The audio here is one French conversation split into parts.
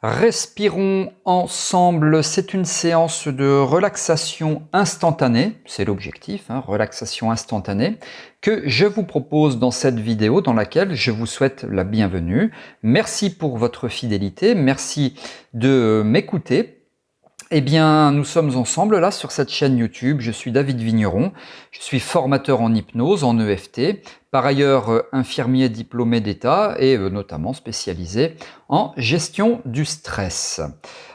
Respirons ensemble, c'est une séance de relaxation instantanée, c'est l'objectif, relaxation instantanée, que je vous propose dans cette vidéo dans laquelle je vous souhaite la bienvenue. Merci pour votre fidélité, merci de m'écouter. Eh bien, nous sommes ensemble là sur cette chaîne YouTube. Je suis David Vigneron, je suis formateur en hypnose, en EFT, par ailleurs infirmier diplômé d'État et notamment spécialisé en gestion du stress.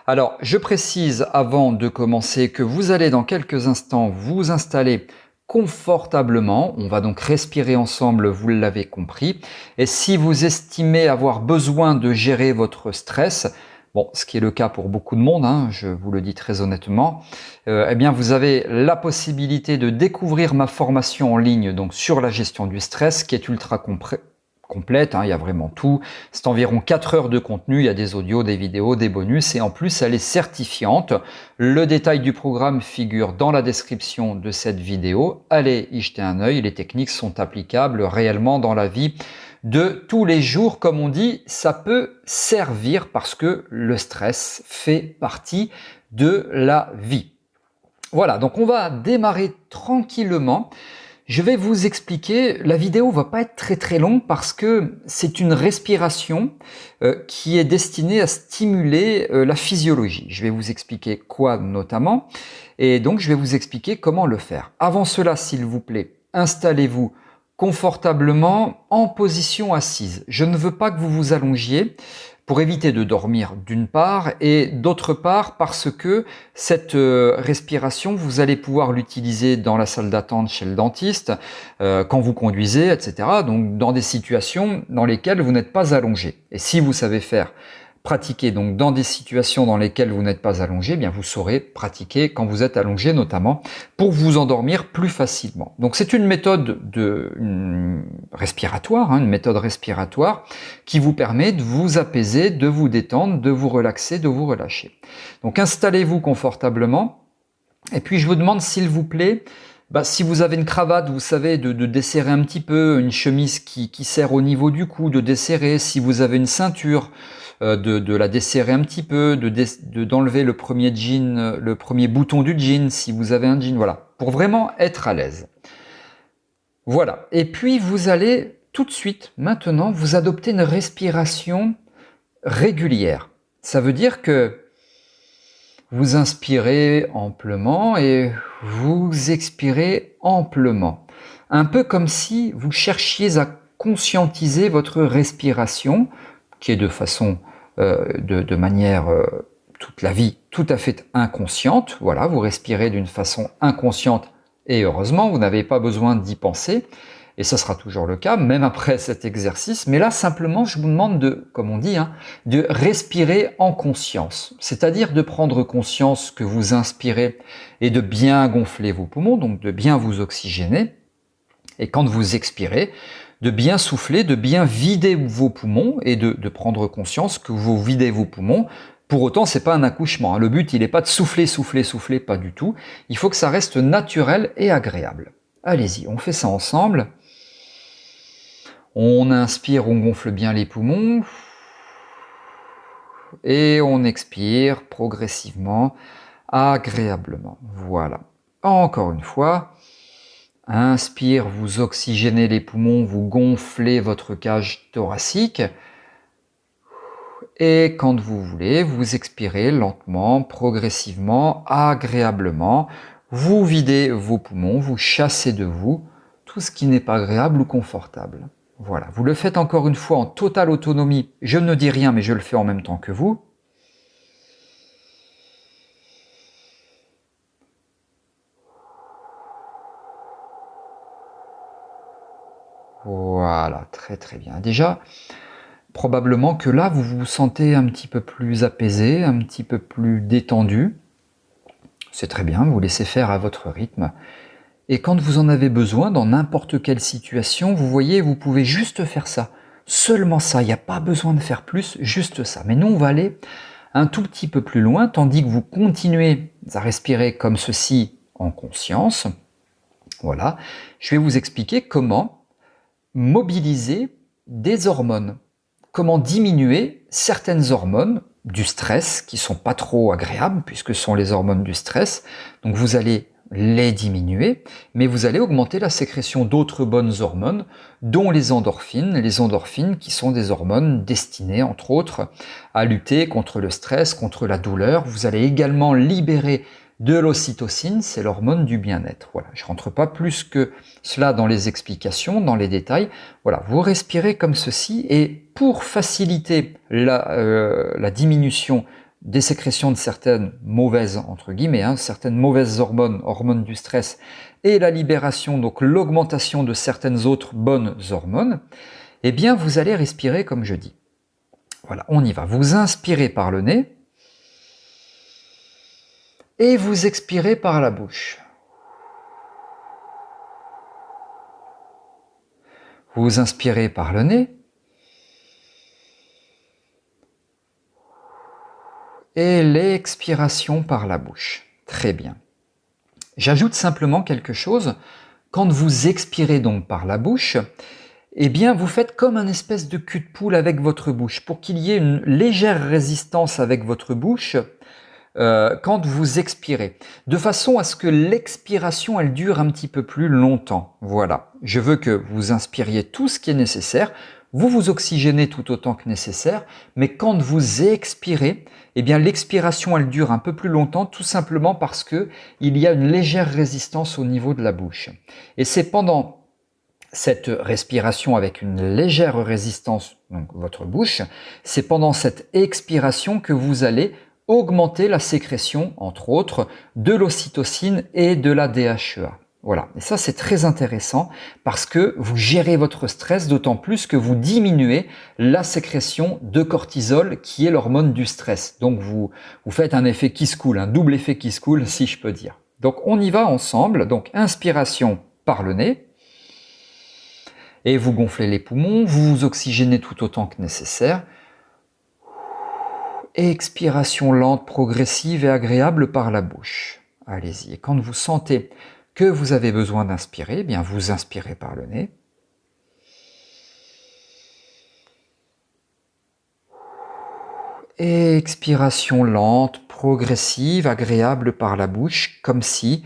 Alors, je précise avant de commencer que vous allez dans quelques instants vous installer confortablement. On va donc respirer ensemble, vous l'avez compris. Et si vous estimez avoir besoin de gérer votre stress, bon, ce qui est le cas pour beaucoup de monde, je vous le dis très honnêtement, eh bien vous avez la possibilité de découvrir ma formation en ligne donc sur la gestion du stress qui est ultra complète, il y a vraiment tout. C'est environ 4 heures de contenu, il y a des audios, des vidéos, des bonus et en plus elle est certifiante. Le détail du programme figure dans la description de cette vidéo. Allez y jeter un œil, les techniques sont applicables réellement dans la vie de tous les jours, comme on dit, ça peut servir parce que le stress fait partie de la vie. Voilà, donc on va démarrer tranquillement. Je vais vous expliquer, la vidéo va pas être très longue parce que c'est une respiration qui est destinée à stimuler la physiologie. Je vais vous expliquer quoi notamment et donc je vais vous expliquer comment le faire. Avant cela, s'il vous plaît, installez-vous confortablement en position assise. Je ne veux pas que vous vous allongiez pour éviter de dormir d'une part et d'autre part parce que cette respiration, vous allez pouvoir l'utiliser dans la salle d'attente chez le dentiste, quand vous conduisez, etc. Donc dans des situations dans lesquelles vous n'êtes pas allongé. Et si vous savez pratiquer donc dans des situations dans lesquelles vous n'êtes pas allongé, eh bien vous saurez pratiquer quand vous êtes allongé notamment pour vous endormir plus facilement. Donc c'est une méthode respiratoire, une méthode respiratoire qui vous permet de vous apaiser, de vous détendre, de vous relaxer, de vous relâcher. Donc installez-vous confortablement et puis je vous demande s'il vous plaît, si vous avez une cravate, vous savez, de desserrer un petit peu, une chemise qui serre au niveau du cou, de desserrer, si vous avez une ceinture, de la desserrer un petit peu, d'enlever le premier jean, le premier bouton du jean, si vous avez un jean, voilà, pour vraiment être à l'aise. Voilà, et puis vous allez tout de suite, maintenant, vous adopter une respiration régulière. Ça veut dire que vous inspirez amplement et vous expirez amplement. Un peu comme si vous cherchiez à conscientiser votre respiration, qui est de manière toute la vie tout à fait inconsciente. Voilà, vous respirez d'une façon inconsciente et heureusement, vous n'avez pas besoin d'y penser. Et ça sera toujours le cas, même après cet exercice. Mais là, simplement, je vous demande de, comme on dit, de respirer en conscience. C'est-à-dire de prendre conscience que vous inspirez et de bien gonfler vos poumons, donc de bien vous oxygéner. Et quand vous expirez, de bien souffler, de bien vider vos poumons et de prendre conscience que vous videz vos poumons. Pour autant, c'est pas un accouchement. Le but, il n'est pas de souffler, pas du tout. Il faut que ça reste naturel et agréable. Allez-y, on fait ça ensemble. On inspire, on gonfle bien les poumons. Et on expire progressivement, agréablement. Voilà. Encore une fois. Inspire, vous oxygénez les poumons, vous gonflez votre cage thoracique. Et quand vous voulez, vous expirez lentement, progressivement, agréablement. Vous videz vos poumons, vous chassez de vous tout ce qui n'est pas agréable ou confortable. Voilà, vous le faites encore une fois en totale autonomie. Je ne dis rien, mais je le fais en même temps que vous. Voilà, très bien. Déjà, probablement que là, vous vous sentez un petit peu plus apaisé, un petit peu plus détendu. C'est très bien, vous laissez faire à votre rythme. Et quand vous en avez besoin, dans n'importe quelle situation, vous voyez, vous pouvez juste faire ça. Seulement ça, il n'y a pas besoin de faire plus, juste ça. Mais nous, on va aller un tout petit peu plus loin, tandis que vous continuez à respirer comme ceci en conscience. Voilà, je vais vous expliquer comment mobiliser des hormones. Comment diminuer certaines hormones du stress, qui sont pas trop agréables, puisque ce sont les hormones du stress. Donc vous allez les diminuer, mais vous allez augmenter la sécrétion d'autres bonnes hormones, dont les endorphines qui sont des hormones destinées, entre autres, à lutter contre le stress, contre la douleur. Vous allez également libérer de l'ocytocine, c'est l'hormone du bien-être. Voilà, je ne rentre pas plus que cela dans les explications, dans les détails. Voilà, vous respirez comme ceci, et pour faciliter la diminution des sécrétions de certaines mauvaises, entre guillemets, certaines mauvaises hormones du stress, et la libération, donc l'augmentation de certaines autres bonnes hormones, eh bien vous allez respirer comme je dis. Voilà, on y va. Vous inspirez par le nez, et vous expirez par la bouche. Vous inspirez par le nez, et l'expiration par la bouche. Très bien. J'ajoute simplement quelque chose. Quand vous expirez donc par la bouche, eh bien vous faites comme un espèce de cul de poule avec votre bouche, pour qu'il y ait une légère résistance avec votre bouche quand vous expirez, de façon à ce que l'expiration elle dure un petit peu plus longtemps. Voilà, je veux que vous inspiriez tout ce qui est nécessaire, vous vous oxygénez tout autant que nécessaire, mais quand vous expirez, eh bien l'expiration elle dure un peu plus longtemps, tout simplement parce que il y a une légère résistance au niveau de la bouche. Et c'est pendant cette respiration avec une légère résistance, donc votre bouche, c'est pendant cette expiration que vous allez augmenter la sécrétion, entre autres, de l'ocytocine et de la DHEA. Voilà, et ça c'est très intéressant parce que vous gérez votre stress, d'autant plus que vous diminuez la sécrétion de cortisol qui est l'hormone du stress. Donc vous faites un effet qui se coule, un double effet qui se coule si je peux dire. Donc on y va ensemble, donc inspiration par le nez, et vous gonflez les poumons, vous vous oxygénez tout autant que nécessaire. Expiration lente, progressive et agréable par la bouche. Allez-y. Et quand vous sentez que vous avez besoin d'inspirer, eh bien vous inspirez par le nez. Expiration lente, progressive, agréable par la bouche, comme si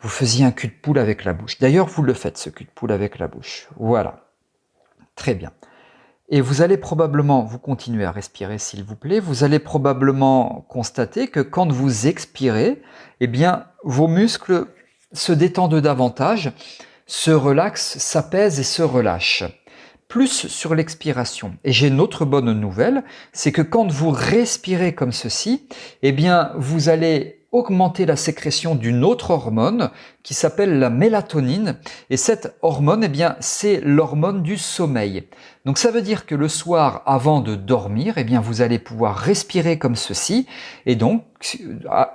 vous faisiez un cul de poule avec la bouche. D'ailleurs, vous le faites, ce cul de poule avec la bouche. Voilà. Très bien. Et vous allez probablement, vous continuez à respirer s'il vous plaît, vous allez probablement constater que quand vous expirez, eh bien vos muscles se détendent davantage, se relaxent, s'apaisent et se relâchent. Plus sur l'expiration. Et j'ai une autre bonne nouvelle, c'est que quand vous respirez comme ceci, eh bien vous allez augmenter la sécrétion d'une autre hormone qui s'appelle la mélatonine. Et cette hormone, eh bien, c'est l'hormone du sommeil. Donc ça veut dire que le soir, avant de dormir, eh bien, vous allez pouvoir respirer comme ceci, et donc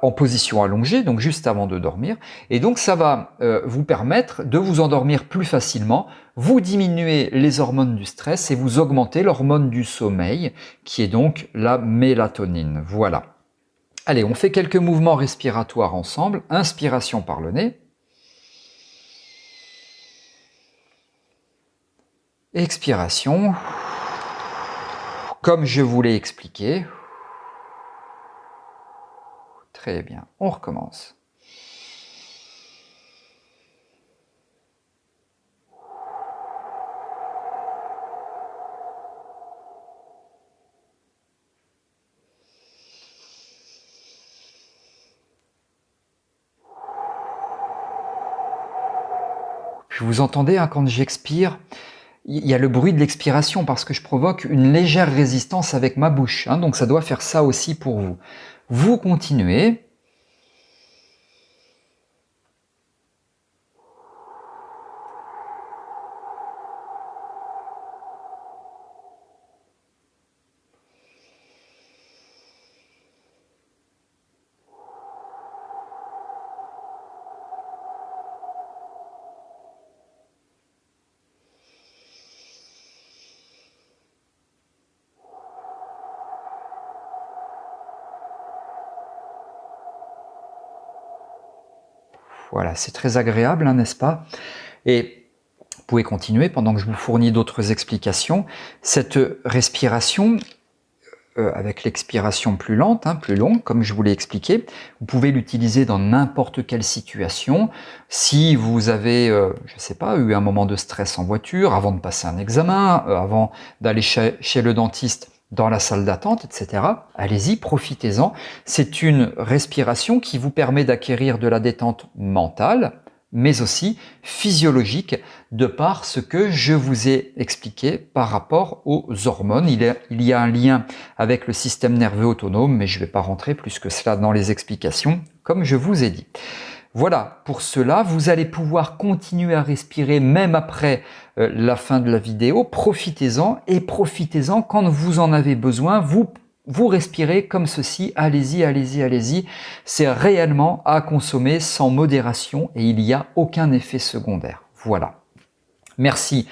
en position allongée, donc juste avant de dormir. Et donc ça va vous permettre de vous endormir plus facilement, vous diminuez les hormones du stress et vous augmentez l'hormone du sommeil, qui est donc la mélatonine. Voilà. Allez, on fait quelques mouvements respiratoires ensemble. Inspiration par le nez. Expiration. Comme je vous l'ai expliqué. Très bien, on recommence. Puis vous entendez, quand j'expire, il y a le bruit de l'expiration parce que je provoque une légère résistance avec ma bouche. Donc ça doit faire ça aussi pour vous. Vous continuez. Voilà, c'est très agréable, n'est-ce pas? Et vous pouvez continuer pendant que je vous fournis d'autres explications. Cette respiration, avec l'expiration plus lente, plus longue, comme je vous l'ai expliqué. Vous pouvez l'utiliser dans n'importe quelle situation. Si vous avez, je ne sais pas, eu un moment de stress en voiture, avant de passer un examen, avant d'aller chez le dentiste, dans la salle d'attente, etc. Allez-y, profitez-en. C'est une respiration qui vous permet d'acquérir de la détente mentale, mais aussi physiologique, de par ce que je vous ai expliqué par rapport aux hormones. Il y a un lien avec le système nerveux autonome, mais je ne vais pas rentrer plus que cela dans les explications, comme je vous ai dit. Voilà, pour cela, vous allez pouvoir continuer à respirer même après la fin de la vidéo. Profitez-en et profitez-en quand vous en avez besoin. Vous respirez comme ceci, allez-y, allez-y, allez-y. C'est réellement à consommer sans modération et il n'y a aucun effet secondaire. Voilà. Merci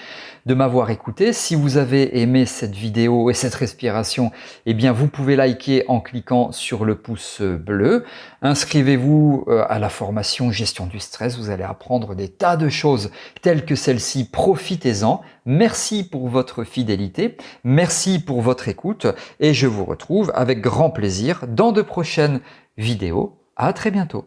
de m'avoir écouté. Si vous avez aimé cette vidéo et cette respiration, eh bien vous pouvez liker en cliquant sur le pouce bleu. Inscrivez-vous à la formation Gestion du stress. Vous allez apprendre des tas de choses telles que celle-ci. Profitez-en. Merci pour votre fidélité. Merci pour votre écoute. Et je vous retrouve avec grand plaisir dans de prochaines vidéos. À très bientôt.